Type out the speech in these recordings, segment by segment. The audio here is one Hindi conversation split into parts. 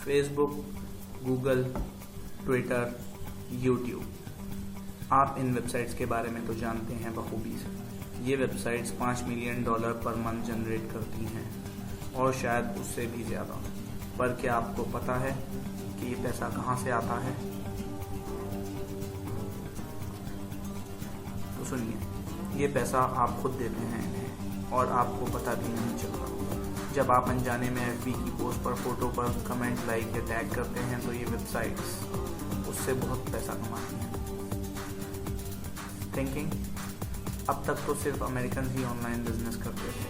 Facebook, Google, Twitter, YouTube. आप इन वेबसाइट्स के बारे में तो जानते हैं बखूबी से। ये websites $5 million per month generate करती हैं और शायद उससे भी ज़्यादा। पर क्या आपको पता है कि ये पैसा कहाँ से आता है? तो सुनिए, ये पैसा आप खुद देते हैं इन्हें और आपको पता भी नहीं चलता। जब आप अनजाने में FB की पोस्ट पर फोटो पर कमेंट, लाइक या टैग करते हैं तो ये वेबसाइट्स उससे बहुत पैसा कमाती हैं। थिंकिंग, अब तक तो सिर्फ अमेरिकन ही ऑनलाइन बिजनेस करते थे,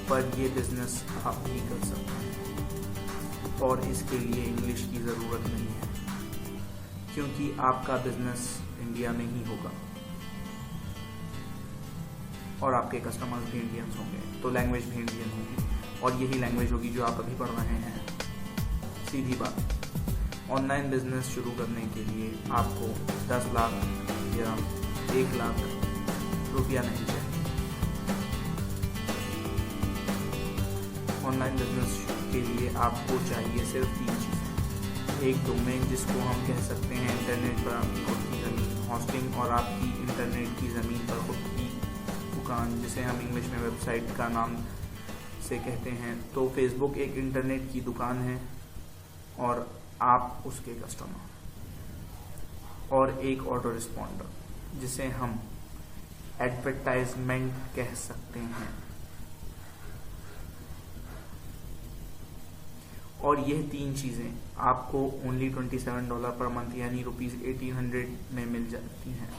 पर ये बिजनेस आप भी कर सकते हैं और इसके लिए इंग्लिश की ज़रूरत नहीं है, क्योंकि आपका बिजनेस इंडिया में ही होगा और आपके कस्टमर्स भी इंडियंस होंगे, तो लैंग्वेज भी इंडियन होगी और यही लैंग्वेज होगी जो आप अभी पढ़ रहे हैं। सीधी बात, ऑनलाइन बिजनेस शुरू करने के लिए आपको 10 लाख या 1 लाख रुपया नहीं चाहिए। ऑनलाइन बिजनेस के लिए आपको चाहिए सिर्फ 3 चीज़ें। एक डोमेन, जिसको हम कह सकते हैं इंटरनेट पर आपकी खुद की ज़मीन, होस्टिंग और आपकी इंटरनेट की ज़मीन पर खुद की दुकान, जिसे हम इंग्लिश में वेबसाइट का नाम से कहते हैं। तो फेसबुक एक इंटरनेट की दुकान है और आप उसके कस्टमर। और एक ऑटो रिस्पॉन्डर, जिसे हम एडवर्टाइजमेंट कह सकते हैं। और यह 3 चीज़ें आपको ओनली $27 पर मंथ यानी ₹1800 में मिल जाती हैं।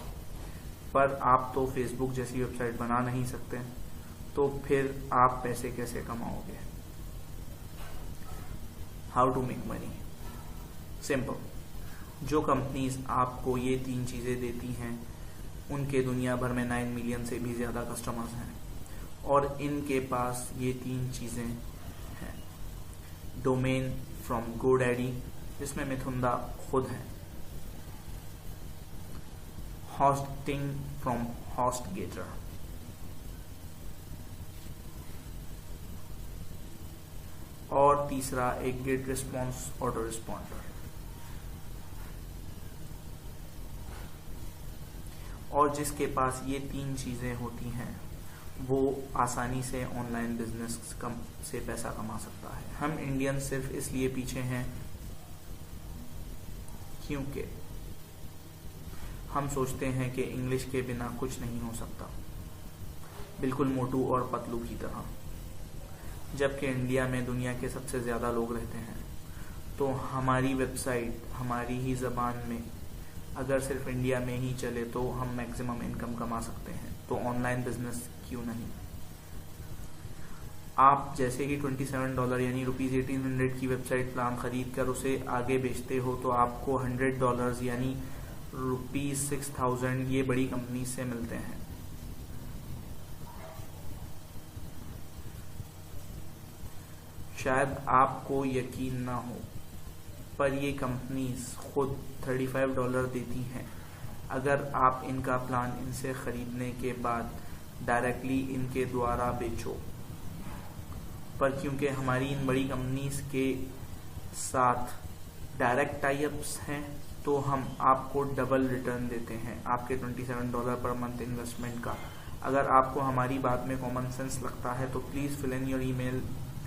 पर आप तो फेसबुक जैसी वेबसाइट बना नहीं सकते, तो फिर आप पैसे कैसे कमाओगे? How to make money? Simple. जो कंपनीज आपको ये 3 चीज़ें देती हैं उनके दुनिया भर में 9 मिलियन से भी ज़्यादा कस्टमर्स हैं और इनके पास ये 3 चीज़ें हैं। डोमेन फ्रॉम GoDaddy, जिसमें मिथुंदा खुद है। Hosting from HostGator। और तीसरा एक गेट रिस्पॉन्स ऑटो रिस्पॉन्डर। और जिसके पास ये 3 चीज़ें होती हैं वो आसानी से ऑनलाइन बिजनेस से पैसा कमा सकता है। हम इंडियन सिर्फ इसलिए पीछे हैं क्योंकि हम सोचते हैं कि इंग्लिश के बिना कुछ नहीं हो सकता, बिल्कुल मोटू और पतलू की तरह। जबकि इंडिया में दुनिया के सबसे ज़्यादा लोग रहते हैं, तो हमारी वेबसाइट हमारी ही ज़बान में अगर सिर्फ इंडिया में ही चले तो हम मैक्सिमम इनकम कमा सकते हैं। तो ऑनलाइन बिजनेस क्यों नहीं? आप जैसे कि $27 यानी ₹1800 की वेबसाइट प्लान खरीद कर उसे आगे बेचते हो तो आपको $100 यानी ₹6000 ये बड़ी कंपनी से मिलते हैं। शायद आपको यकीन ना हो, पर ये कंपनीज खुद $35 देती हैं अगर आप इनका प्लान इनसे खरीदने के बाद डायरेक्टली इनके द्वारा बेचो। पर क्योंकि हमारी इन बड़ी कंपनीज के साथ डायरेक्ट टाई-अप्स हैं तो हम आपको डबल रिटर्न देते हैं आपके $27 पर मंथ इन्वेस्टमेंट का। अगर आपको हमारी बात में कॉमन सेंस लगता है तो please fill in your email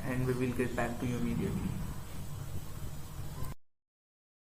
and we will get back to you immediately.